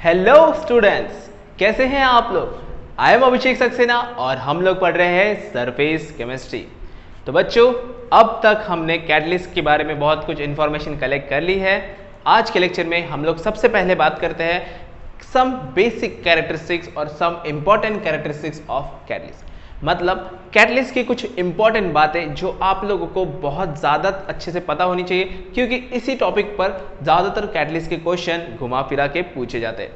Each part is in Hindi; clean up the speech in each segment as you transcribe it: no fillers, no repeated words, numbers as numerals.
हेलो स्टूडेंट्स, कैसे हैं आप लोग। आई एम अभिषेक सक्सेना और हम लोग पढ़ रहे हैं सरफेस केमिस्ट्री। तो बच्चों, अब तक हमने कैटलिस्ट के बारे में बहुत कुछ इन्फॉर्मेशन कलेक्ट कर ली है। आज के लेक्चर में हम लोग सबसे पहले बात करते हैं सम बेसिक कैरेक्टरिस्टिक्स और some important characteristics of catalyst. मतलब कैटलिस्ट की कुछ इंपॉर्टेंट बातें जो आप लोगों को बहुत ज़्यादा अच्छे से पता होनी चाहिए, क्योंकि इसी टॉपिक पर ज़्यादातर कैटलिस्ट के क्वेश्चन घुमा फिरा के पूछे जाते हैं।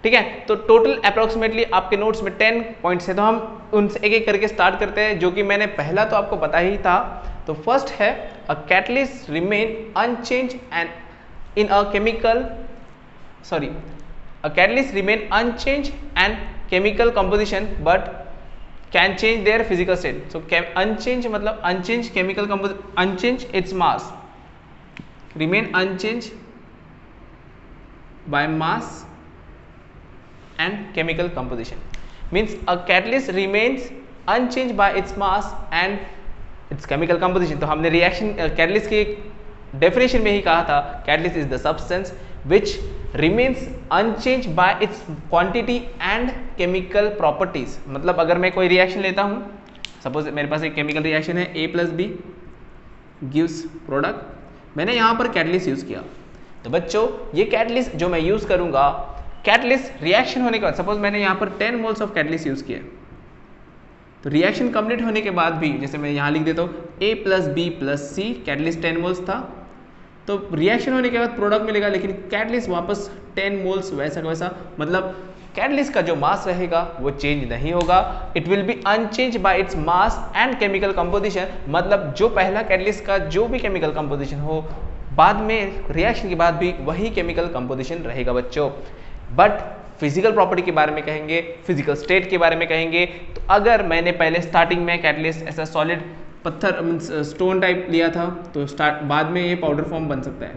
ठीक है, तो टोटल अप्रोक्सीमेटली आपके नोट्स में 10 पॉइंट्स है, तो हम उनसे एक एक करके स्टार्ट करते हैं, जो कि मैंने पहला तो आपको पता ही था। तो फर्स्ट है a catalyst remain unchange and in a chemical a catalyst remain unchanged and chemical composition but can change their physical state. So unchanged मतलब unchanged chemical composition, unchanged its mass, remain unchanged by mass and chemical composition. Means a catalyst remains unchanged by its mass and its chemical composition. तो हमने रिएक्शन कैटलिस्ट की डेफिनेशन में ही कहा था, catalyst is the substance which remains unchanged by its quantity and chemical properties. मतलब अगर मैं कोई रिएक्शन लेता हूँ, सपोज मेरे पास एक केमिकल रिएक्शन है A + B gives प्रोडक्ट, मैंने यहाँ पर कैटलिस्ट यूज़ किया। तो बच्चों, ये कैटलिस्ट जो मैं यूज़ करूँगा, कैटलिस्ट रिएक्शन होने के बाद, सपोज मैंने यहाँ पर 10 मोल्स ऑफ कैटलिस्ट यूज़ किया, तो रिएक्शन कंप्लीट होने के बाद भी, जैसे मैं यहाँ लिख देता हूँ A + B + C, catalyst 10 moles था, तो रिएक्शन होने के बाद प्रोडक्ट मिलेगा, लेकिन कैटलिस्ट वापस 10 मोल्स वैसा का वैसा। मतलब कैटलिस्ट का जो मास रहेगा वो चेंज नहीं होगा, it will be unchange by its mass and chemical composition. मतलब जो पहला कैटलिस्ट का जो भी केमिकल कंपोजिशन हो, बाद में रिएक्शन के बाद भी वही केमिकल कंपोजिशन रहेगा बच्चों। बट फिजिकल प्रॉपर्टी के बारे में कहेंगे, फिजिकल स्टेट के बारे में कहेंगे, तो अगर मैंने पहले स्टार्टिंग में कैटलिस्ट ऐसा सॉलिड पत्थर स्टोन टाइप लिया था, तो बाद में ये पाउडर फॉर्म बन सकता है।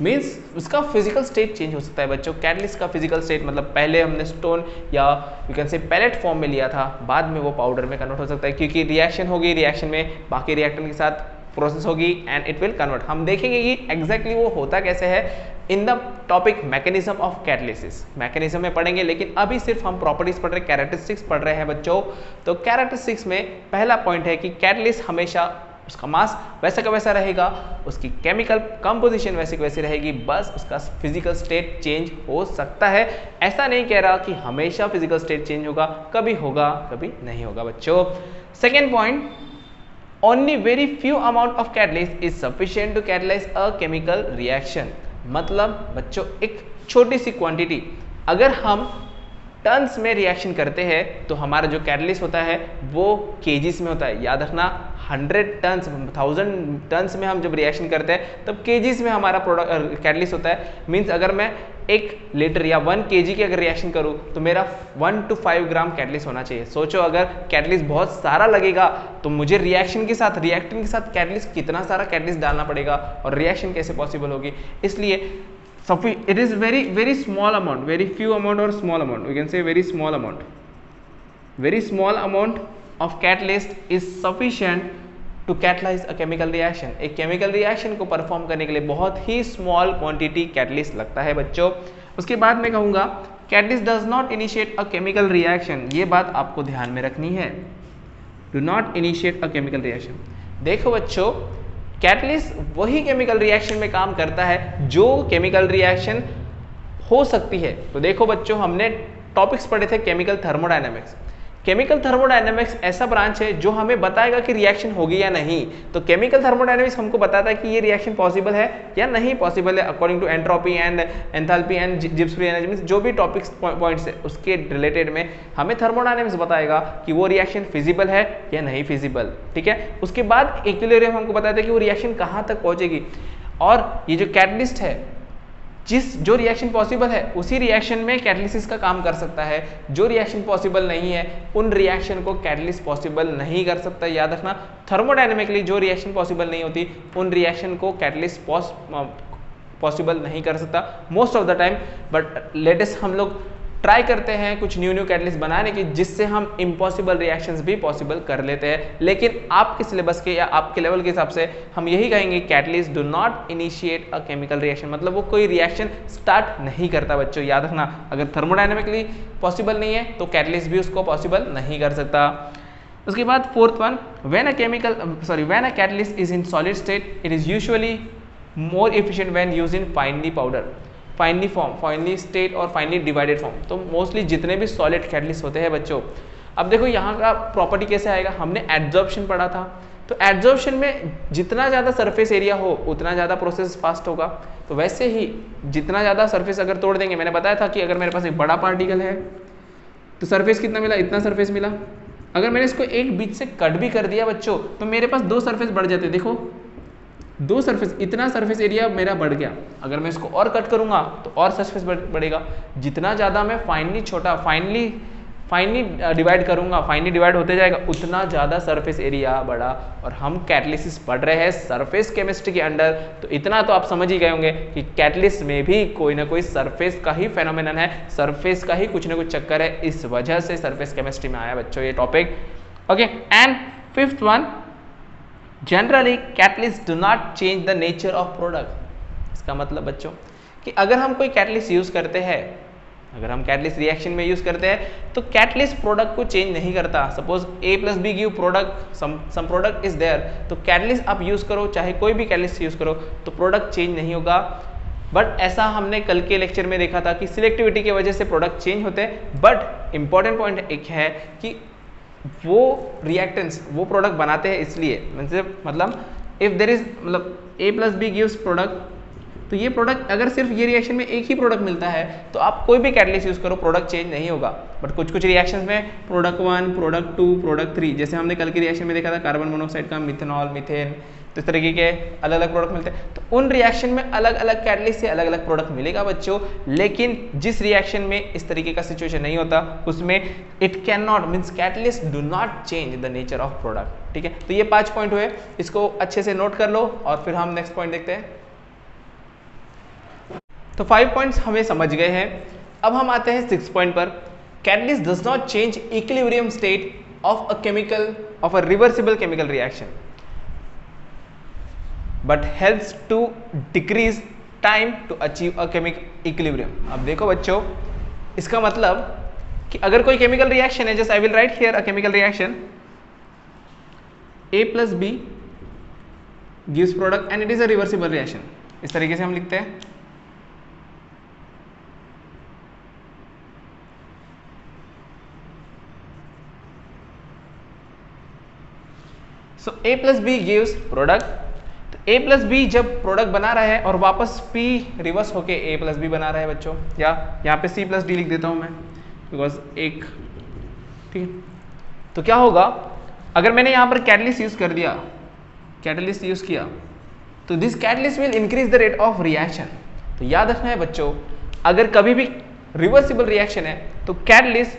मीन्स उसका फिजिकल स्टेट चेंज हो सकता है बच्चों। कैटलिस्ट का फिजिकल स्टेट मतलब पहले हमने स्टोन या you can say pellet form में लिया था, बाद में वो पाउडर में कन्वर्ट हो सकता है, क्योंकि रिएक्शन होगी, रिएक्शन में बाकी रिएक्टेंट के साथ प्रोसेस होगी एंड इट विल कन्वर्ट। हम देखेंगे कि एग्जैक्टली वो होता कैसे है in the topic mechanism of catalysis, mechanism में पढ़ेंगे। लेकिन अभी सिर्फ हम प्रॉपर्टीज पढ़ रहे हैं, कैरेक्टरिस्टिक्स पढ़ रहे हैं बच्चों। तो कैरेक्टरिस्टिक्स में पहला पॉइंट है कि कैटलिस्ट हमेशा उसका मास वैसा का वैसा रहेगा, उसकी केमिकल कंपोजिशन वैसी की वैसी रहेगी, बस उसका फिजिकल स्टेट चेंज हो सकता है। ऐसा नहीं कह रहा कि हमेशा फिजिकल स्टेट चेंज होगा, कभी होगा कभी नहीं होगा बच्चों। Second point, only very few amount of catalyst is sufficient to catalyze a chemical reaction. मतलब बच्चों, एक छोटी सी क्वांटिटी, अगर हम टन्स में रिएक्शन करते हैं तो हमारा जो कैटलिस्ट होता है वो केजीस में होता है। याद रखना, 100 टन्स 1000 टन्स में हम जब रिएक्शन करते हैं तब केजीस में हमारा प्रोडक्ट कैटलिस्ट होता है। मीन्स अगर मैं 1 लीटर या 1 केजी की अगर रिएक्शन करूं तो मेरा 1 to 5 ग्राम कैटलिस्ट होना चाहिए। सोचो, अगर कैटलिस्ट बहुत सारा लगेगा तो मुझे रिएक्शन के साथ, रिएक्टेंट के साथ कैटलिस्ट कितना सारा कैटलिस्ट डालना पड़ेगा और रिएक्शन कैसे पॉसिबल होगी। इसलिए it is very small amount, very few amount or small amount, we can say very small amount of catalyst is sufficient to catalyze a chemical reaction. एक केमिकल रिएक्शन को परफॉर्म करने के लिए बहुत ही स्मॉल क्वांटिटी कैटलिस्ट लगता है बच्चों। उसके बाद मैं कहूँगा catalyst does not initiate a chemical reaction. ये बात आपको ध्यान में रखनी है, do not initiate a chemical reaction. देखो बच्चों, कैटलिस्ट वही केमिकल रिएक्शन में काम करता है जो केमिकल रिएक्शन हो सकती है। तो देखो बच्चों, हमने टॉपिक्स पढ़े थे केमिकल थर्मोडायनेमिक्स। केमिकल थर्मोडायनेमिक्स ऐसा ब्रांच है जो हमें बताएगा कि रिएक्शन होगी या नहीं। तो केमिकल थर्मोडायनेमिक्स हमको बताता है कि ये रिएक्शन पॉसिबल है या नहीं पॉसिबल है, according to entropy and enthalpy and Gibbs free energy. जो भी टॉपिक्स पॉइंट्स है उसके रिलेटेड में हमें थर्मोडायनेमिक्स बताएगा कि वो रिएक्शन फिजिबल है या नहीं फिजिबल। ठीक है, उसके बाद इक्विलिब्रियम हमको बताता है कि वो रिएक्शन कहाँ तक पहुंचेगी। और ये जो कैटलिस्ट है, जो रिएक्शन पॉसिबल है उसी रिएक्शन में कैटलिसिस का काम कर सकता है। जो रिएक्शन पॉसिबल नहीं है उन रिएक्शन को कैटलिस्ट पॉसिबल नहीं कर सकता। याद रखना, थर्मोडायनेमिकली जो रिएक्शन पॉसिबल नहीं होती उन रिएक्शन को कैटलिस्ट पॉसिबल नहीं कर सकता most of the time. But latest हम लोग ट्राई करते हैं कुछ न्यू कैटलिस्ट बनाने की, जिससे हम इम्पॉसिबल रिएक्शंस भी पॉसिबल कर लेते हैं। लेकिन आपके सिलेबस के या आपके लेवल के हिसाब से हम यही कहेंगे catalyst do not initiate a chemical reaction, मतलब वो कोई रिएक्शन स्टार्ट नहीं करता। बच्चों याद रखना, अगर थर्मोडायनेमिकली पॉसिबल नहीं है तो कैटलिस्ट भी उसको पॉसिबल नहीं कर सकता। उसके बाद fourth one, when a catalyst is in solid state it is usually more efficient when used in finally powder, finally form, finally state और फाइनली डिवाइडेड फॉर्म। तो मोस्टली जितने भी सॉलिड कैटलिस्ट होते हैं बच्चों, अब देखो यहाँ का प्रॉपर्टी कैसे आएगा, हमने एड्जॉर्प्शन पढ़ा था, तो एड्जॉर्प्शन में जितना ज़्यादा सरफेस एरिया हो उतना ज़्यादा प्रोसेस फास्ट होगा। तो वैसे ही जितना ज़्यादा सरफेस अगर तोड़ देंगे, मैंने बताया था कि अगर मेरे पास एक बड़ा पार्टिकल है तो सरफेस कितना मिला, इतना सरफेस मिला। अगर मैंने इसको एक बीच से कट भी कर दिया बच्चों तो मेरे पास दो सरफेस बढ़ जाते, देखो दो सरफेस, इतना सरफेस एरिया मेरा बढ़ गया। अगर मैं इसको और कट करूंगा तो और सरफेस बढ़ेगा। जितना ज़्यादा मैं फाइनली डिवाइड करूंगा, फाइनली डिवाइड होते जाएगा, उतना ज़्यादा सरफेस एरिया बढ़ा। और हम कैटलिसिस पढ़ रहे हैं सरफेस केमिस्ट्री के अंडर, तो इतना तो आप समझ ही गए होंगे कि कैटलिस्ट में भी कोई ना कोई सरफेस का ही फेनोमेनन है, सरफेस का ही कुछ ना कुछ चक्कर है। इस वजह से सरफेस केमिस्ट्री में आया बच्चों ये topic. Okay, and fifth one, generally catalyst do not change the nature of product. इसका मतलब बच्चों कि अगर हम कोई कैटलिस्ट यूज करते हैं, अगर हम कैटलिस्ट रिएक्शन में यूज करते हैं तो कैटलिस्ट प्रोडक्ट को चेंज नहीं करता। Suppose A plus B give product, some product is there, तो कैटलिस्ट आप यूज करो, चाहे कोई भी कैटलिस्ट यूज करो, तो प्रोडक्ट चेंज नहीं होगा। बट ऐसा हमने कल के लेक्चर में देखा था कि सिलेक्टिविटी की वजह से प्रोडक्ट चेंज होते हैं। बट इंपॉर्टेंट पॉइंट एक है कि वो रिएक्टेंट्स वो प्रोडक्ट बनाते हैं, इसलिए मतलब इफ देयर इज मतलब A plus B gives product, तो ये प्रोडक्ट अगर सिर्फ ये रिएक्शन में एक ही प्रोडक्ट मिलता है तो आप कोई भी कैटलिस्ट यूज करो प्रोडक्ट चेंज नहीं होगा। बट कुछ कुछ रिएक्शंस में प्रोडक्ट 1, प्रोडक्ट 2, प्रोडक्ट 3, जैसे हमने कल की रिएक्शन में देखा था कार्बन मोनोऑक्साइड का मिथेनॉल, मीथेन, तो इस तरीके के अलग अलग प्रोडक्ट मिलते हैं। तो उन रिएक्शन में अलग अलग कैटलिस्ट से अलग अलग प्रोडक्ट मिलेगा बच्चों। लेकिन जिस रिएक्शन में इस तरीके का सिचुएशन नहीं होता उसमें it can not means catalyst do not change the nature of product. ठीक है, तो ये 5 पॉइंट हुए, इसको अच्छे से नोट कर लो और फिर हम नेक्स्ट पॉइंट देखते हैं। तो 5 पॉइंट्स हमें समझ गए हैं। अब हम आते हैं 6 पॉइंट पर। Catalyst does not change equilibrium state of a reversible chemical reaction but helps to decrease time to achieve a chemical equilibrium. अब देखो बच्चों, इसका मतलब कि अगर कोई केमिकल रिएक्शन है, just I will write here a chemical reaction A plus B gives product and it is a reversible reaction. इस तरीके से हम लिखते हैं। So A plus B gives product, तो A प्लस बी जब प्रोडक्ट बना रहा है और वापस P रिवर्स होके A प्लस बी बना रहा है बच्चों, या यहाँ पे C प्लस डी लिख देता हूँ मैं बिकॉज एक, ठीक है। तो क्या होगा अगर मैंने यहाँ पर कैटलिस्ट यूज कर दिया, कैटलिस्ट यूज किया, तो this catalyst will increase the rate of reaction. तो याद रखना है बच्चों, अगर कभी भी रिवर्सिबल रिएक्शन है तो catalyst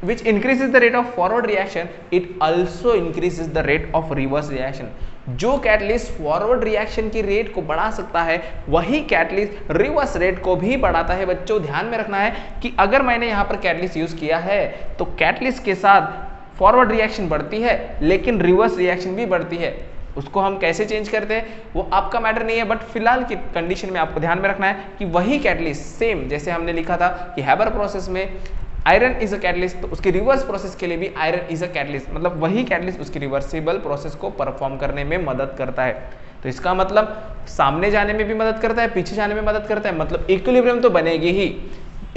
which increases the rate of forward reaction, it also increases the rate of reverse reaction। जो कैटलिस्ट फॉरवर्ड रिएक्शन की रेट को बढ़ा सकता है वही कैटलिस्ट रिवर्स रेट को भी बढ़ाता है। बच्चों ध्यान में रखना है कि अगर मैंने यहाँ पर कैटलिस्ट यूज किया है तो कैटलिस्ट के साथ फॉरवर्ड रिएक्शन बढ़ती है लेकिन रिवर्स रिएक्शन भी बढ़ती है। उसको हम कैसे चेंज करते हैं वो आपका मैटर नहीं है, बट फिलहाल की कंडीशन में आपको ध्यान में रखना है कि वही कैटलिस्ट सेम जैसे हमने लिखा था कि हैबर प्रोसेस में आयरन इज अ कैटलिस्ट, तो उसकी रिवर्स प्रोसेस के लिए भी आयरन इज अ कैटलिस्ट, मतलब वही कैटलिस्ट उसकी रिवर्सिबल प्रोसेस को परफॉर्म करने में मदद करता है। तो इसका मतलब सामने जाने में भी मदद करता है, पीछे जाने में मदद करता है, मतलब इक्विलिब्रियम तो बनेगी ही।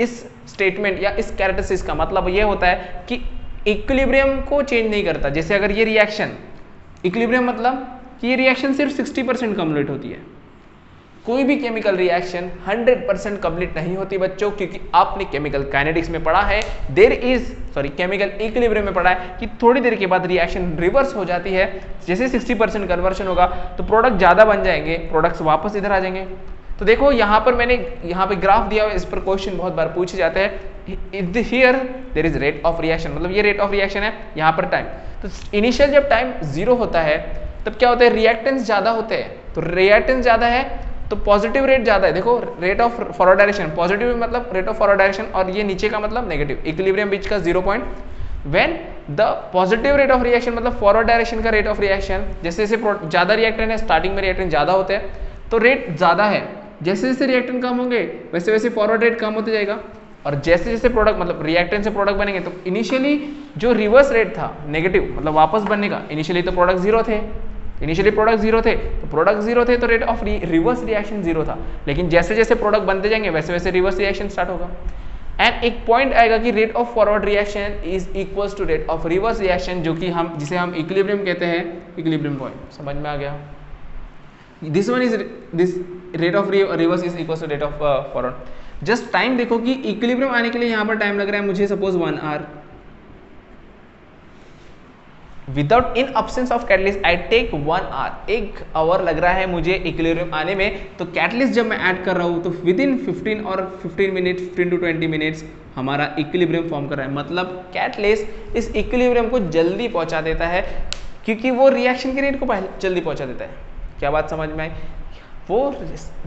इस स्टेटमेंट या इस कैरेक्टरिस्टिक्स का मतलब ये होता है कि इक्विलिब्रियम को चेंज नहीं करता। जैसे अगर ये रिएक्शन इक्विलिब्रियम मतलब कि ये रिएक्शन सिर्फ 60% कंप्लीट होती है। कोई भी केमिकल रिएक्शन 100% कंप्लीट नहीं होती बच्चों, क्योंकि आपने केमिकल काइनेटिक्स में पढ़ा है, केमिकल इक्विलिब्रियम में पढ़ा है कि थोड़ी देर के बाद रिएक्शन रिवर्स हो जाती है। जैसे 60% कन्वर्शन होगा तो प्रोडक्ट ज़्यादा बन जाएंगे, प्रोडक्ट्स वापस इधर आ जाएंगे। तो देखो यहाँ पर मैंने यहाँ पे ग्राफ दिया हुआ है, इस पर क्वेश्चन बहुत बार पूछे जाते हैं। Here there is rate of reaction, मतलब ये रेट ऑफ रिएक्शन है, यहाँ पर टाइम। तो इनिशियल जब टाइम 0 होता है तब क्या होता है, रिएक्टेंस ज़्यादा होते हैं। तो रिएक्टेंस ज़्यादा है तो पॉजिटिव रेट ज़्यादा है, देखो rate of forward direction, positive मतलब रेट ऑफ फॉरवर्ड डायरेक्शन और ये नीचे का मतलब नेगेटिव, इक्विलिब्रियम बीच का 0 point. When the positive rate of reaction मतलब फॉरवर्ड डायरेक्शन का रेट ऑफ रिएक्शन, जैसे जैसे ज़्यादा रिएक्टेंट है, स्टार्टिंग में रिएक्टेंट ज़्यादा होते हैं तो रेट ज़्यादा है, जैसे जैसे रिएक्टेंट कम होंगे वैसे वैसे फॉरवर्ड रेट कम होते जाएगा, और जैसे जैसे प्रोडक्ट मतलब रिएक्टेंट से प्रोडक्ट बनेंगे तो इनिशियली जो रिवर्स रेट था नेगेटिव मतलब वापस बनने का, इनिशियली तो प्रोडक्ट जीरो थे, इनिशियली प्रोडक्ट जीरो थे तो प्रोडक्ट जीरो थे तो rate of reverse reaction zero था, लेकिन जैसे जैसे प्रोडक्ट बनते जाएंगे वैसे वैसे रिवर्स रिएक्शन स्टार्ट होगा। एंड एक पॉइंट आएगा कि rate of forward reaction is equals to rate of reverse reaction, जो कि हम जिसे हम इक्विलिब्रियम कहते हैं, इक्विलिब्रियम पॉइंट। समझ में आ गया? This one is this rate of reverse is equals to rate of forward. Just time देखो कि इक्विलिब्रियम आने के लिए यहाँ पर टाइम लग रहा है मुझे suppose 1 hour, without in absence of catalyst I take 1 hour, 1 hour लग रहा है मुझे इक्विलिब्रियम आने में, तो कैटलिस्ट जब मैं ऐड कर रहा हूँ तो विद इन 15 और 15 मिनट्स 15 to 20 मिनट्स हमारा इक्विलिब्रियम फॉर्म कर रहा है, मतलब कैटलिस्ट इस इक्विलिब्रियम को जल्दी पहुंचा देता है क्योंकि वो रिएक्शन के रेट को जल्दी पहुंचा देता है। क्या बात समझ में आई? वो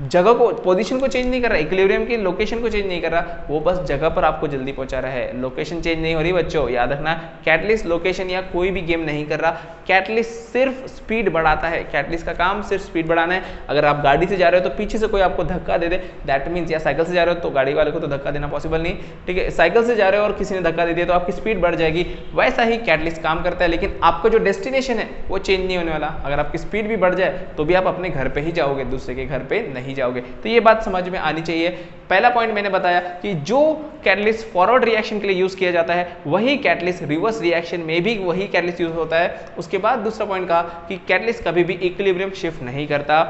जगह को, पोजीशन को चेंज नहीं कर रहा, इक्विलिब्रियम की लोकेशन को चेंज नहीं कर रहा, वो बस जगह पर आपको जल्दी पहुंचा रहा है, लोकेशन चेंज नहीं हो रही बच्चों, याद रखना। कैटलिस्ट लोकेशन या कोई भी गेम नहीं कर रहा, कैटलिस्ट सिर्फ स्पीड बढ़ाता है, कैटलिस्ट का काम सिर्फ स्पीड बढ़ाना है। अगर आप गाड़ी से जा रहे हो तो पीछे से कोई आपको धक्का दे दे, दैट मीन्स, या साइकिल से जा रहे हो तो गाड़ी वाले को तो धक्का देना पॉसिबल नहीं, ठीक है, साइकिल से जा रहे हो और किसी ने धक्का दे दिया तो आपकी स्पीड बढ़ जाएगी, वैसा ही कैटलिस्ट काम करता है, लेकिन आपका जो डेस्टिनेशन है वो चेंज नहीं होने वाला। अगर आपकी स्पीड भी बढ़ जाए तो भी आप अपने घर पे ही जाओगे, दूसरे के घर पे नहीं जाओगे। तो ये बात समझ में आनी चाहिए। पहला पॉइंट मैंने बताया कि जो कैटलिस्ट फॉरवर्ड रिएक्शन के लिए यूज किया जाता है वही कैटलिस्ट रिवर्स रिएक्शन में भी वही कैटलिस्ट यूज होता है। उसके बाद दूसरा पॉइंट कहा कि कैटलिस्ट कभी भी इक्विलिब्रियम शिफ्ट नहीं करता,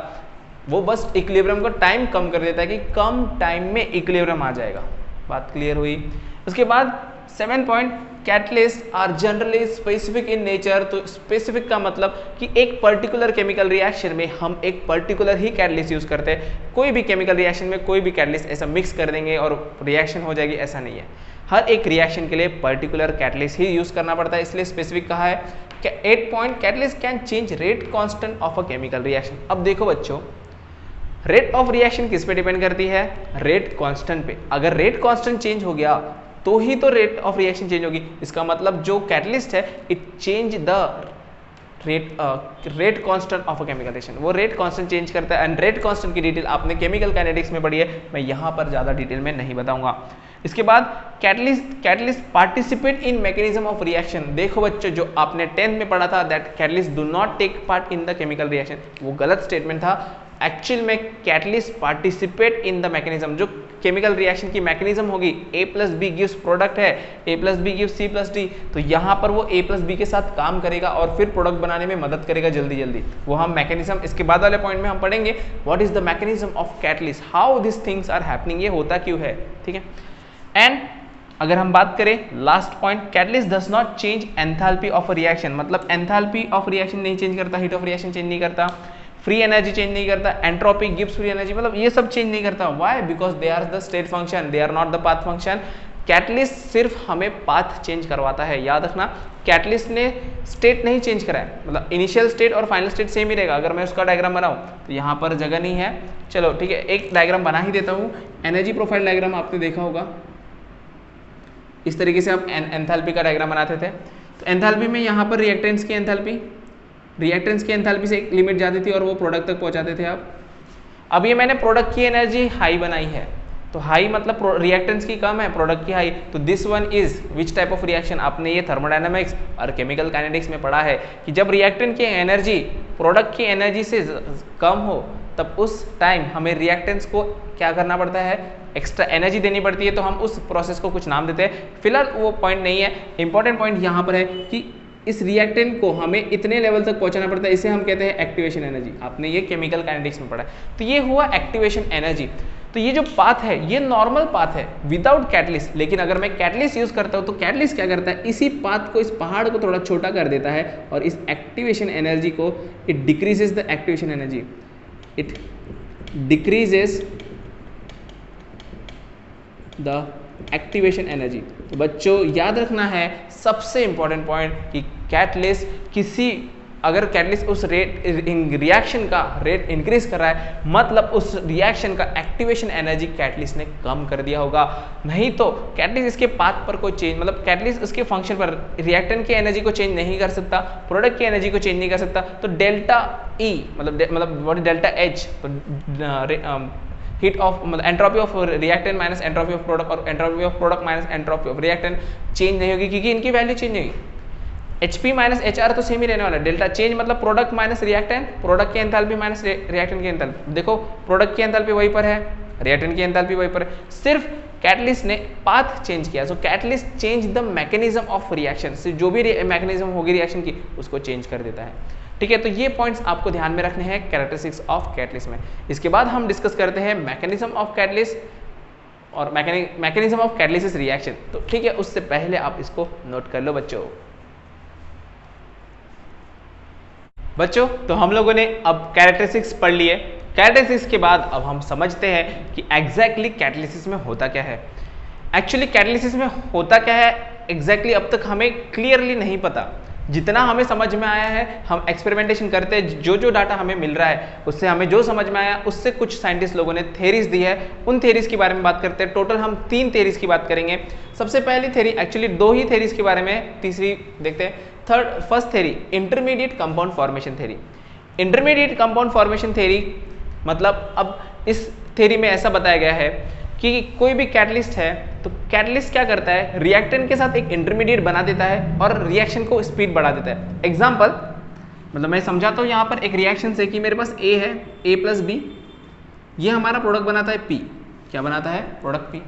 वो बस इक्विलिब्रियम का टाइम कम कर देता है कि कम टाइम में इक्विलिब्रियम आ जाएगा। बात क्लियर हुई? उसके बाद 7 point, catalyst are generally specific in nature. तो स्पेसिफिक का मतलब कि एक पर्टिकुलर केमिकल रिएक्शन में हम एक पर्टिकुलर ही कैटलिस्ट यूज करते हैं, कोई भी केमिकल रिएक्शन में कोई भी कैटलिस्ट ऐसा मिक्स कर देंगे और रिएक्शन हो जाएगी, ऐसा नहीं है। हर एक रिएक्शन के लिए पर्टिकुलर कैटलिस्ट ही यूज करना पड़ता है, इसलिए स्पेसिफिक कहा है। 8 point, catalyst can change rate constant of a chemical reaction. अब देखो बच्चों, रेट ऑफ रिएक्शन किस पे डिपेंड करती है? रेट कांस्टेंट पे। अगर रेट कांस्टेंट चेंज हो गया तो ही तो रेट ऑफ रिएक्शन चेंज होगी। इसका मतलब जो कैटलिस्ट है it change the rate constant of a chemical reaction, वो रेट कांस्टेंट चेंज करता है। एंड रेट कांस्टेंट की डिटेल आपने केमिकल काइनेटिक्स में पढ़ी है, मैं यहाँ पर ज़्यादा डिटेल में नहीं बताऊंगा। इसके बाद catalyst participate in mechanism of reaction. देखो बच्चों, जो आपने 10th में पढ़ा था that catalyst do not take part in the chemical reaction, वो गलत स्टेटमेंट था। एक्चुअल में catalyst participate in the mechanism, जो केमिकल रिएक्शन की मैकेनिज्म होगी, A+B गिव्स प्रोडक्ट है, A+B गिव्स C+D, तो यहाँ पर वो A+B के साथ काम करेगा और फिर प्रोडक्ट बनाने में मदद करेगा जल्दी जल्दी, वो हम मैकेनिज्म इसके बाद वाले पॉइंट में हम पढ़ेंगे। What is the mechanism of catalyst, how this things are happening, ये होता क्यों है, ठीक है। एंड अगर हम बात करें last point, catalyst does not change enthalpy of a reaction, मतलब एंथैल्पी ऑफ रिएक्शन नहीं चेंज करता, हीट ऑफ रिएक्शन चेंज नहीं करता, फ्री एनर्जी चेंज नहीं करता, एंट्रोपी गिव्स फ्री एनर्जी, मतलब ये सब चेंज नहीं करता। Why? Because they are the state function, they are not the path function. Catalyst सिर्फ हमें पाथ चेंज करवाता है, याद रखना। कैटलिस्ट ने स्टेट नहीं चेंज करा है, मतलब इनिशियल स्टेट और फाइनल स्टेट सेम ही रहेगा। अगर मैं उसका डायग्राम बनाऊं तो यहाँ पर जगह नहीं है, चलो ठीक है, एक डायग्राम बना ही देता हूँ। एनर्जी प्रोफाइल डायग्राम आपने देखा होगा, इस तरीके से आप एंथैल्पी का डायग्राम बनाते थे। तो एंथैल्पी में यहाँ पर रिएक्टेंट्स की एंथैल्पी, रिएक्टेंट्स की एंथैल्पी से एक लिमिट जाती थी और वो प्रोडक्ट तक पहुंचाते थे आप। अब ये मैंने प्रोडक्ट की एनर्जी हाई बनाई है, तो हाई मतलब रिएक्टेंट्स की कम है, प्रोडक्ट की हाई, तो this one is which type of reaction. आपने ये थर्मोडायनामिक्स और केमिकल काइनेटिक्स में पढ़ा है कि जब रिएक्टेंट की एनर्जी प्रोडक्ट की एनर्जी से कम हो तब उस टाइम हमें रिएक्टेंट्स को क्या करना पड़ता है, एक्स्ट्रा एनर्जी देनी पड़ती है, तो हम उस प्रोसेस को कुछ नाम देते हैं। फिलहाल वो पॉइंट नहीं है, इंपॉर्टेंट पॉइंट यहाँ पर है कि इस रिएक्टेंट को हमें इतने लेवल तक पहुंचाना पड़ता है, इसे हम कहते हैं एक्टिवेशन एनर्जी। आपने ये केमिकल काइनेटिक्स में पढ़ा है। तो ये हुआ एक्टिवेशन एनर्जी। तो ये जो पाथ है ये नॉर्मल पाथ है विदाउट कैटलिस्ट, लेकिन अगर मैं कैटलिस्ट यूज करता हूं तो कैटलिस्ट क्या करता है, इसी पाथ को, इस पहाड़ को थोड़ा छोटा कर देता है और इस एक्टिवेशन एनर्जी को, it decreases the activation energy, it decreases the activation energy. तो बच्चों याद रखना है सबसे इंपॉर्टेंट पॉइंट कि कैटलिस्ट किसी अगर कैटलिस्ट उस रेट रिएक्शन का रेट इंक्रीज कर रहा है, मतलब उस रिएक्शन का एक्टिवेशन एनर्जी कैटलिस्ट ने कम कर दिया होगा। नहीं तो कैटलिस्ट इसके पाथ पर कोई चेंज, मतलब कैटलिस्ट उसके फंक्शन पर रिएक्टेंट की एनर्जी को चेंज नहीं कर सकता, प्रोडक्ट की एनर्जी को चेंज नहीं कर सकता। तो डेल्टा ई मतलब डेल्टा एच, हीट ऑफ मतलब entropy of reactant minus entropy of product और entropy of product minus entropy of reactant change नहीं होगी, क्योंकि इनकी वैल्यू चेंज नहीं होगी। HP माइनस HR तो सेम ही रहने वाला है। डेल्टा चेंज मतलब प्रोडक्ट माइनस रिएक्टेंट, प्रोडक्ट की एंथैल्पी माइनस रिएक्टेंट की एंथैल्पी। देखो प्रोडक्ट की एंथैल्पी वहीं पर है, रिएक्टेंट की एंथैल्पी वहीं पर है, सिर्फ कैटलिस्ट ने पाथ चेंज किया। So catalyst change the mechanism of reaction, जो भी मैकेनिज्म होगी रिएक्शन की उसको चेंज कर देता है। ठीक है, तो ये पॉइंट्स आपको ध्यान में रखने हैं कैरेक्टरिस्टिक्स ऑफ कैटलिस्ट में। इसके बाद हम डिस्कस करते हैं मैकेनिज्म ऑफ कैटलिस्ट और मैकेनिज्म ऑफ कैटलिसिस रिएक्शन। तो ठीक है, उससे पहले आप इसको नोट कर लो बच्चों। तो हम लोगों ने अब कैरेक्टरिस्टिक्स पढ़ लिए। कैरेक्टरिस्टिक्स के बाद अब हम समझते हैं कि एग्जैक्टली कैटलिसिस में होता क्या है। एक्चुअली कैटलिसिस में होता क्या है एग्जैक्टली अब तक हमें क्लियरली नहीं पता। जितना हमें समझ में आया है, हम एक्सपेरिमेंटेशन करते हैं, जो डाटा हमें मिल रहा है उससे हमें जो समझ में आया उससे कुछ साइंटिस्ट लोगों ने थेरीज दी है, उन थेरीज के बारे में बात करते हैं। टोटल हम 3 थेरीज की बात करेंगे। सबसे पहली थेरी, एक्चुअली 2 ही थेरीज के बारे में, तीसरी देखते हैं। First theory intermediate compound formation theory. Intermediate compound formation theory मतलब अब इस थेरी में ऐसा बताया गया है कि कोई भी कैटलिस्ट है तो कैटलिस्ट क्या करता है, रिएक्टेंट के साथ एक इंटरमीडिएट बना देता है और रिएक्शन को स्पीड बढ़ा देता है। एग्जांपल मतलब मैं समझाता हूँ यहाँ पर एक रिएक्शन से कि मेरे पास A है, A प्लस बी, ये हमारा प्रोडक्ट बनाता है P। क्या बनाता है? Product P।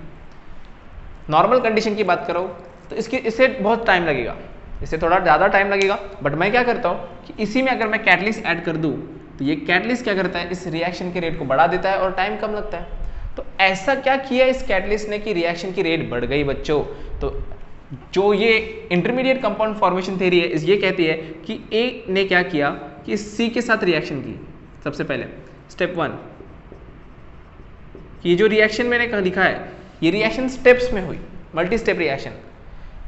नॉर्मल कंडीशन की बात करो तो इससे बहुत टाइम लगेगा, इससे थोड़ा ज़्यादा टाइम लगेगा, बट मैं क्या करता हूँ कि इसी में अगर मैं कैटलिस्ट ऐड कर दूँ तो ये कैटलिस्ट क्या करता है, इस रिएक्शन के रेट को बढ़ा देता है और टाइम कम लगता है। तो ऐसा क्या किया इस कैटलिस्ट ने कि रिएक्शन की रेट बढ़ गई बच्चों। तो जो ये इंटरमीडिएट कंपाउंड फॉर्मेशन थ्योरी है ये कहती है कि ए ने क्या किया कि सी के साथ रिएक्शन की। सबसे पहले स्टेप 1, ये जो रिएक्शन मैंने लिखा है ये रिएक्शन स्टेप्स में हुई, मल्टी स्टेप रिएक्शन।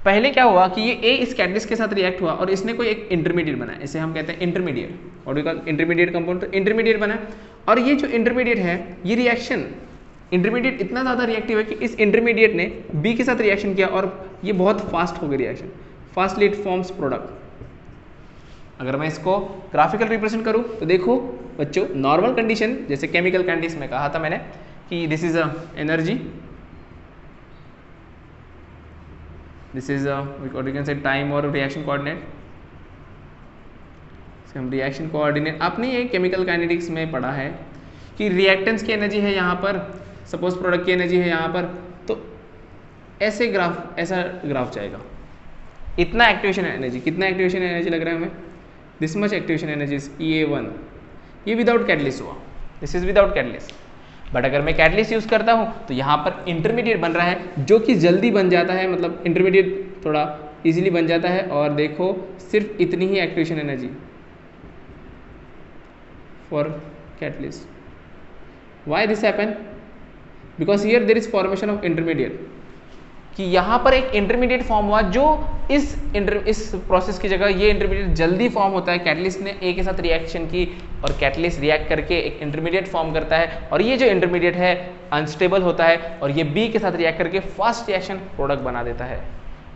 पहले क्या हुआ कि ये ए इस कैटलिस्ट के साथ रिएक्ट हुआ और इसने कोई एक इंटरमीडिएट बनाया, इसे हम कहते हैं इंटरमीडिएट, और इंटरमीडिएट कंपाउंड। तो इंटरमीडिएट बना और ये जो इंटरमीडिएट है ये रिएक्शन इंटरमीडिएट इतना ज़्यादा रिएक्टिव है कि इस इंटरमीडिएट ने बी के साथ रिएक्शन किया और ये बहुत फास्ट हो गई reaction, fastly it forms product. अगर मैं इसको ग्राफिकल रिप्रेजेंट करूँ तो देखो बच्चों, नॉर्मल कंडीशन जैसे केमिकल कैंडिस में कहा था मैंने कि this is energy, this is you can से टाइम और रिएक्शन कोऑर्डिनेट। हम रिएक्शन कोऑर्डिनेट आपने ये केमिकल काइनेटिक्स में पढ़ा है कि रिएक्टेंट्स की एनर्जी है यहाँ पर, सपोज प्रोडक्ट की एनर्जी है यहाँ पर, तो ऐसा ग्राफ जाएगा। इतना एक्टिवेशन एनर्जी, कितना एक्टिवेशन एनर्जी लग रहा है हमें, this much activation energy EA1। ये विदाउट कैटलिस्ट हुआ, this is without catalyst. But अगर मैं कैटलिस्ट यूज करता हूँ तो यहाँ पर इंटरमीडिएट बन रहा है जो कि जल्दी बन जाता है, मतलब इंटरमीडिएट थोड़ा इजीली बन जाता है। और देखो सिर्फ इतनी ही activation energy for catalyst. Why this happen? Because here there is formation of intermediate, कि यहाँ पर एक इंटरमीडिएट फॉर्म हुआ जो इस प्रोसेस की जगह ये इंटरमीडिएट जल्दी फॉर्म होता है। कैटलिस्ट ने ए के साथ रिएक्शन की और कैटलिस्ट रिएक्ट करके एक इंटरमीडिएट फॉर्म करता है और ये जो इंटरमीडिएट है अनस्टेबल होता है और ये बी के साथ रिएक्ट करके फास्ट रिएक्शन प्रोडक्ट बना देता है।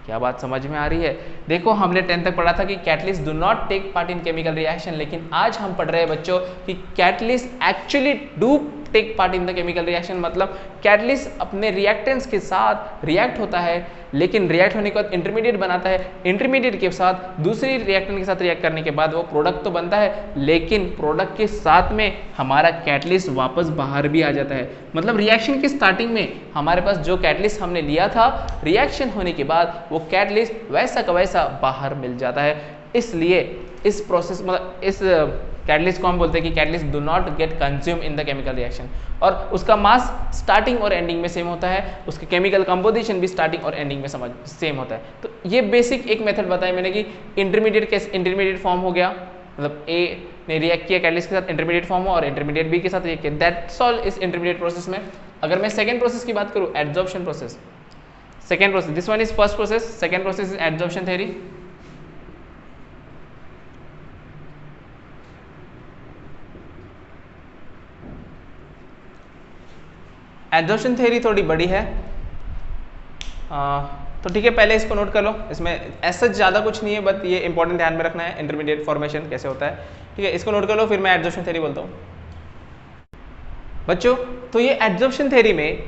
क्या बात समझ में आ रही है? देखो हमने 10th तक पढ़ा था कि catalyst do not take part in chemical reaction, लेकिन आज हम पढ़ रहे हैं बच्चों कि catalyst actually do take part in the chemical reaction. मतलब कैटलिस्ट अपने रिएक्टेंट्स के साथ रिएक्ट होता है, लेकिन रिएक्ट होने के बाद इंटरमीडिएट बनाता है, इंटरमीडिएट के साथ दूसरी रिएक्टेंट के साथ रिएक्ट करने के बाद वो प्रोडक्ट तो बनता है, लेकिन प्रोडक्ट के साथ में हमारा कैटलिस्ट वापस बाहर भी आ जाता है। मतलब रिएक्शन की स्टार्टिंग में हमारे पास जो कैटलिस्ट हमने लिया था, रिएक्शन होने के बाद वो कैटलिस्ट वैसा का वैसा बाहर मिल जाता है। इसलिए इस प्रोसेस मतलब इस कैटलिस्ट को हम बोलते हैं कि catalyst do not get consume in the chemical reaction, और उसका मास स्टार्टिंग और एंडिंग में सेम होता है, उसके केमिकल कंपोजिशन भी स्टार्टिंग और एंडिंग में सेम होता है। तो ये बेसिक एक मेथड बताया मैंने कि इंटरमीडिएट फॉर्म हो गया, मतलब ए ने रिएक्ट किया कैटलिस्ट के साथ, इंटरमीडिएट फॉर्म हुआ और इंटरमीडिएट बी के साथ रिएक्ट किया। दैट्स ऑल इस इंटरमीडिएट प्रोसेस में। अगर मैं सेकेंड प्रोसेस की बात करूँ, adsorption process, second process, this one is first process, second process is adsorption theory. Adsorption theory थोड़ी बड़ी है, तो ठीक है, पहले इसको नोट कर लो। इसमें ऐसा ज़्यादा कुछ नहीं है, बट ये इंपॉर्टेंट ध्यान में रखना है, इंटरमीडिएट फॉर्मेशन कैसे होता है। ठीक है, इसको नोट कर लो, फिर मैं एड्जॉर्प्शन थ्योरी बोलता हूँ बच्चों। तो ये एड्जॉर्प्शन थ्योरी में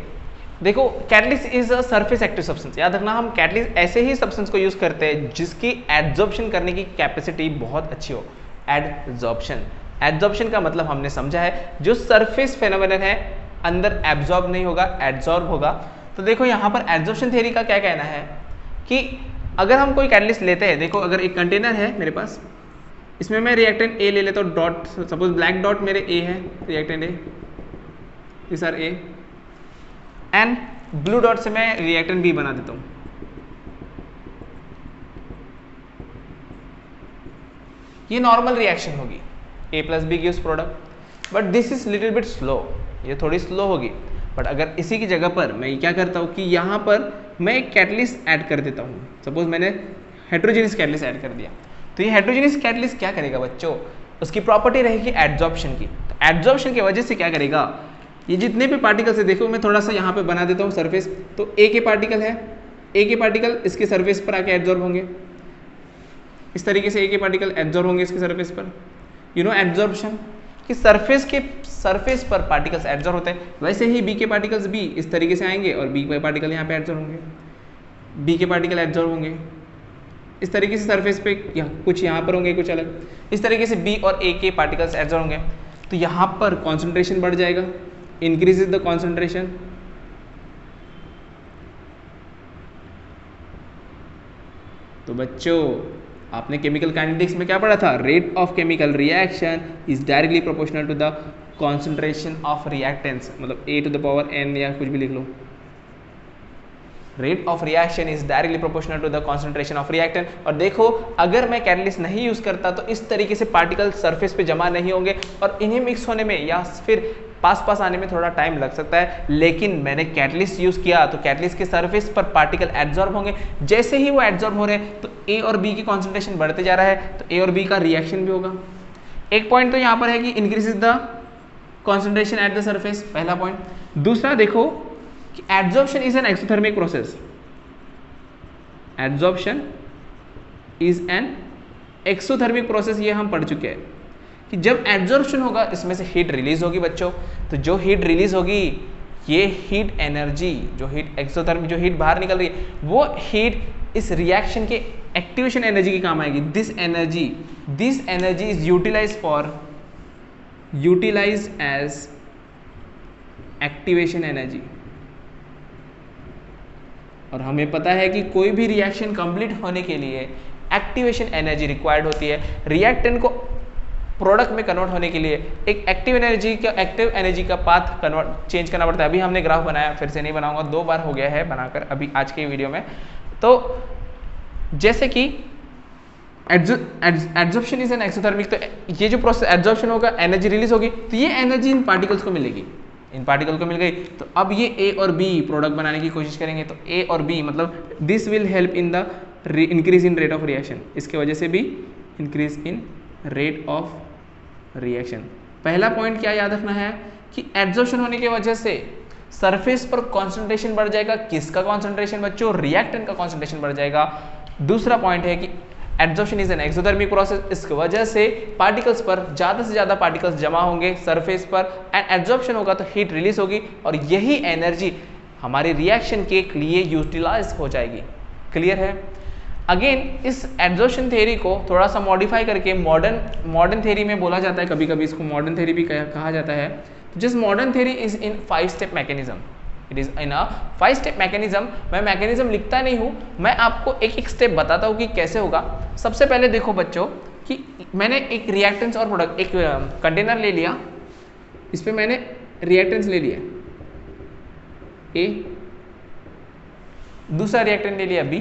देखो, catalyst is a surface active substance. याद रखना, हम कैटलिस्ट ऐसे ही सब्सटेंस को यूज करते हैं जिसकी एड्जॉर्प्शन करने की कैपेसिटी बहुत अच्छी हो। एड्जॉर्प्शन का मतलब हमने समझा है जो सरफेस फेनोमेनन है अंदर एब्जॉर्ब नहीं होगा, एड्जॉर्ब होगा। तो देखो यहाँ पर एड्जॉर्प्शन थ्योरी का क्या कहना है कि अगर हम कोई कैटलिस्ट लेते हैं, देखो अगर एक कंटेनर है मेरे पास, इसमें मैं रिएक्टेंट ए ले लेता हूँ, डॉट, सपोज ब्लैक डॉट मेरे ए है, reactant A, this are A, and blue dot से मैं रिएक्टेंट बी बना देता हूँ। ये नॉर्मल रिएक्शन होगी, A plus B gives product, but this is little bit slow, ये थोड़ी स्लो होगी। बट अगर इसी की जगह पर मैं क्या करता हूँ कि यहाँ पर मैं एक कैटलिस्ट ऐड कर देता हूँ, सपोज मैंने हेट्रोजेनियस कैटलिस्ट ऐड कर दिया, तो ये हेट्रोजेनियस कैटलिस्ट क्या करेगा बच्चों, उसकी प्रॉपर्टी रहेगी एड्जॉर्प्शन की। तो एड्जॉर्प्शन की वजह से क्या करेगा, ये जितने भी पार्टिकल्स है, देखो मैं थोड़ा सा यहाँ पे बना देता हूँ सरफेस, तो ए के पार्टिकल है, ए के पार्टिकल इसके सरफेस पर आके एब्जॉर्ब होंगे, इस तरीके से ए के पार्टिकल एब्जॉर्ब होंगे इसके सरफेस पर। यू नो एब्जॉर्प्शन कि सरफेस पर पार्टिकल्स एब्जॉर्ब होते हैं, वैसे ही बी के पार्टिकल्स भी इस तरीके से आएंगे और बी के पार्टिकल यहाँ पे एब्जॉर्ब होंगे, बी के पार्टिकल एब्जॉर्ब होंगे इस तरीके से सरफेस पे, कुछ यहाँ पर होंगे कुछ अलग, इस तरीके से बी और ए के पार्टिकल्स एब्जॉर्ब होंगे। तो यहाँ पर कॉन्सेंट्रेशन बढ़ जाएगा, इंक्रीजेज द कॉन्सेंट्रेशन, तो बच्चों आपने केमिकल काइनेटिक्स में क्या पढ़ा था, rate of chemical reaction is directly proportional to the concentration of reactants, मतलब A to the power N या कुछ भी लिख लो। Rate of reaction is directly proportional to the concentration of reactant. और देखो अगर मैं कैटलिस्ट नहीं यूज करता तो इस तरीके से पार्टिकल सरफेस पे जमा नहीं होंगे और इन्हें मिक्स होने में या फिर पास आने में थोड़ा टाइम लग सकता है, लेकिन मैंने कैटलिस्ट यूज किया तो कैटलिस्ट के सरफेस पर पार्टिकल एब्जॉर्ब होंगे। जैसे ही वो एब्जॉर्ब हो रहे हैं तो ए और बी की कॉन्सेंट्रेशन बढ़ते जा रहा है, तो ए और बी का रिएक्शन भी होगा। एक पॉइंट तो यहाँ पर है कि increases the concentration eight the surface, पहला पॉइंट। दूसरा देखो कि absorption is an exothermic process, absorption is an exothermic process, ये हम पढ़ चुके हैं कि जब एब्जॉर्प्शन होगा इसमें से हीट रिलीज होगी बच्चों। तो जो हीट रिलीज होगी ये हीट एनर्जी, जो हीट एक्सोथर्मिक, जो हीट बाहर निकल रही है वो हीट इस रिएक्शन के एक्टिवेशन एनर्जी की काम आएगी। This energy is utilize as activation energy. और हमें पता है कि कोई भी रिएक्शन कंप्लीट होने के लिए एक्टिवेशन एनर्जी रिक्वायर्ड होती है। रिएक्टेंट को प्रोडक्ट में कन्वर्ट होने के लिए एक एक्टिव एनर्जी का पाथ चेंज करना पड़ता है। अभी हमने ग्राफ बनाया, फिर से नहीं बनाऊंगा, 2 बार हो गया है बनाकर अभी आज के वीडियो में। तो जैसे कि एब्जॉर्प्शन इज एन एक्सोथर्मिक, तो ये जो प्रोसेस एब्जॉर्प्शन होगा, एनर्जी रिलीज होगी, तो ये एनर्जी इन पार्टिकल्स को मिलेगी, इन पार्टिकल को मिल गई। तो अब ये ए और बी प्रोडक्ट बनाने की कोशिश करेंगे, तो ए और बी मतलब this will help in the increase in rate of reaction, इसके वजह से भी increase in rate of reaction. पहला पॉइंट क्या याद रखना है कि एब्जॉर्प्शन होने की वजह से सरफेस पर कॉन्सेंट्रेशन बढ़ जाएगा। किसका कॉन्सेंट्रेशन बच्चों? रिएक्टेंट का कॉन्सेंट्रेशन बढ़ जाएगा। दूसरा पॉइंट है कि absorption is an exothermic process, इसकी वजह से पार्टिकल्स पर ज़्यादा से ज़्यादा पार्टिकल्स जमा होंगे सरफेस पर, एंड एब्जॉर्प्शन होगा तो हीट रिलीज होगी और यही एनर्जी हमारे रिएक्शन के लिए यूटिलाइज हो जाएगी। क्लियर है? अगेन इस एब्जॉर्प्शन थ्योरी को थोड़ा सा मॉडिफाई करके मॉडर्न थ्योरी में बोला जाता है, कभी कभी इसको मॉडर्न थ्योरी भी कहा जाता है। जिस modern theory is in 5 step mechanism, it is in a 5 step mechanism. मैं मैकेनिज्म लिखता नहीं हूँ, मैं आपको एक एक स्टेप बताता हूँ कि कैसे होगा। सबसे पहले देखो बच्चों कि मैंने एक रिएक्टेंस और प्रोडक्ट, एक कंटेनर ले लिया, इस पर मैंने रिएक्टेंस ले लिया ए, दूसरा रिएक्टेंट ले लिया बी,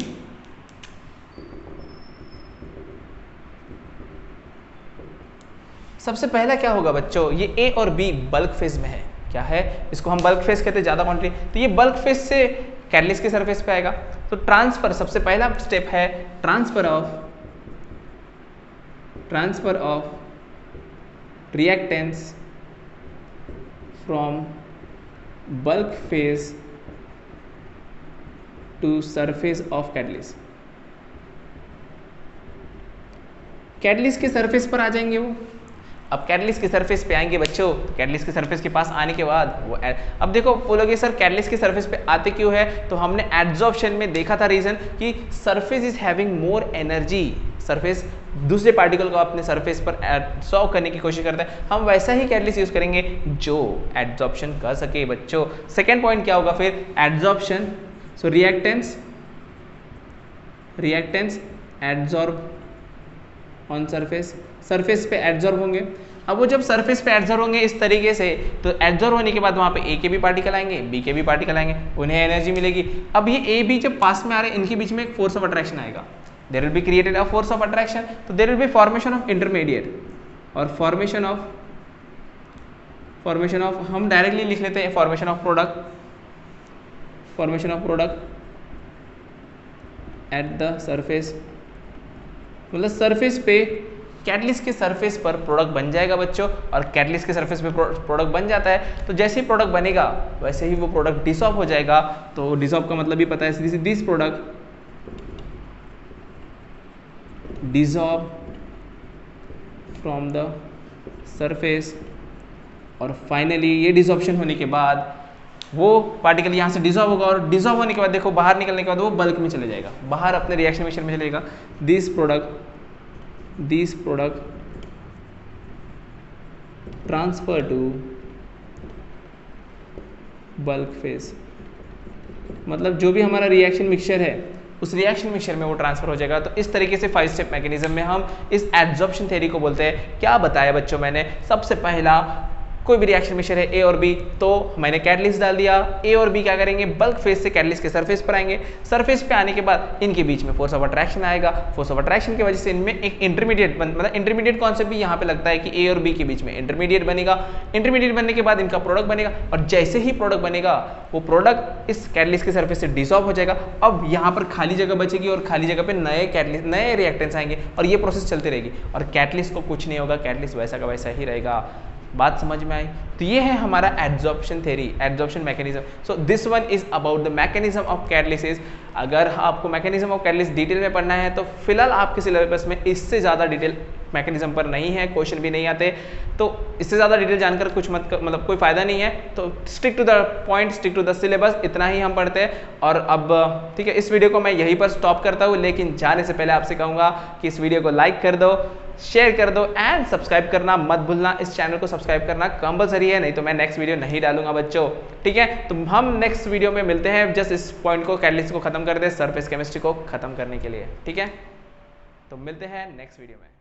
सबसे पहला क्या होगा बच्चों, ये ए और बी बल्क फेज में है। क्या है? इसको हम बल्क फेज कहते हैं, ज्यादा क्वांटिटी। तो ये बल्क फेज से कैटलिस्ट के सरफेस पे आएगा। तो ट्रांसफर, सबसे पहला स्टेप है transfer of reactance from bulk phase to surface of catalyst। Catalyst के सरफेस पर आ जाएंगे वो। अब कैटलिस्ट के सरफेस पे आएंगे बच्चों, तो कैटलिस्ट के सरफेस के पास आने के बाद वो अब देखो बोलोगे सर कैटलिस्ट के सरफेस पे आते क्यों है, तो हमने एड्जॉर्प्शन में देखा था रीजन कि surface is having more energy. Surface दूसरे पार्टिकल को अपने सरफेस पर एब्सॉर्ब करने की कोशिश करता है, हम वैसा ही कैटलिस्ट यूज करेंगे जो एड्जॉर्प्शन कर सके बच्चों। सेकेंड पॉइंट क्या होगा फिर, adsorption. So reactance adsorb on surface, surface पे एड्जॉर्ब होंगे। अब वो जब सरफेस पे एड्जॉर्ब होंगे इस तरीके से, तो एड्जॉर्ब होने के बाद वहाँ पे ए के भी पार्टिकल आएंगे, बी के भी पार्टिकल आएंगे, उन्हें एनर्जी मिलेगी। अब ये ए बी जब पास में आ रहे हैं, इनके बीच में एक फोर्स ऑफ अट्रैक्शन आएगा, there will be created a force of attraction, तो there will be formation of intermediate और फॉर्मेशन ऑफ हम डायरेक्टली लिख लेते हैं formation of product at the surface. मतलब सरफेस पे कैटलिस्ट के सरफेस पर प्रोडक्ट बन जाएगा बच्चों, और कैटलिस्ट के सरफेस पे प्रोडक्ट बन जाता है, तो जैसे ही प्रोडक्ट बनेगा वैसे ही वो प्रोडक्ट डिसॉल्व हो जाएगा। तो डिसॉल्व का मतलब भी पता है, this product dissolve from the surface, और फाइनली ये डिसॉर्प्शन होने के बाद वो पार्टिकल यहाँ से डिसॉल्व होगा, और डिसॉल्व होने के बाद देखो बाहर निकलने के बाद वो बल्क में चले जाएगा, बाहर अपने रिएक्शन मिक्सचर में चलेगा। This product transfer to bulk phase, मतलब जो भी हमारा रिएक्शन मिक्सचर है उस रिएक्शन मिक्सचर में वो ट्रांसफर हो जाएगा। तो इस तरीके से 5 स्टेप मैकेनिज्म में हम इस एड्जॉर्प्शन थ्योरी को बोलते हैं। क्या बताया बच्चों मैंने, सबसे पहला कोई भी रिएक्शन मिक्सचर है ए और बी, तो मैंने कैटलिस्ट डाल दिया, ए और बी क्या करेंगे, बल्क फेज से कैटलिस्ट के सरफेस पर आएंगे, सरफेस पे आने के बाद इनके बीच में फोर्स ऑफ अट्रैक्शन आएगा, फोर्स ऑफ अट्रैक्शन की वजह से इनमें एक इंटरमीडिएट मतलब इंटरमीडिएट कॉन्सेप्ट भी यहाँ पे लगता है कि ए और बी के बीच में इंटरमीडिएट बनेगा, इंटरमीडिएट बनने के बाद इनका प्रोडक्ट बनेगा, और जैसे ही प्रोडक्ट बनेगा वो प्रोडक्ट इस कैटलिस्ट के सरफेस से डिसॉल्व हो जाएगा। अब यहाँ पर खाली जगह बचेगी और खाली जगह पे नए रिएक्टेंट्स आएंगे, और ये प्रोसेस चलती रहेगी, और कैटलिस्ट को कुछ नहीं होगा, कैटलिस्ट वैसा का वैसा ही रहेगा। बात समझ में आई? तो ये है हमारा adsorption theory, adsorption mechanism. So this one is about the mechanism of catalysis. अगर आपको मैकेनिज्म ऑफ कैटलिसिस डिटेल में पढ़ना है तो फिलहाल आपके सिलेबस में इससे ज़्यादा डिटेल मैकेनिज्म पर नहीं है, क्वेश्चन भी नहीं आते, तो इससे ज़्यादा डिटेल जानकर कुछ मतलब कोई फायदा नहीं है। तो stick to the point, stick to the syllabus, इतना ही हम पढ़ते हैं। और अब ठीक है, इस वीडियो को मैं यहीं पर स्टॉप करता हूँ, लेकिन जाने से पहले आपसे कहूँगा कि इस वीडियो को लाइक कर दो, शेयर कर दो एंड सब्सक्राइब करना मत भूलना। इस चैनल को सब्सक्राइब करना कंपलसरी है, नहीं तो मैं नेक्स्ट वीडियो नहीं डालूंगा बच्चों। ठीक है, तो हम नेक्स्ट वीडियो में मिलते हैं, जस्ट इस पॉइंट को, कैटलिस्ट को खत्म कर दे, सरफेस केमिस्ट्री को खत्म करने के लिए। ठीक है, तो मिलते हैं नेक्स्ट वीडियो में।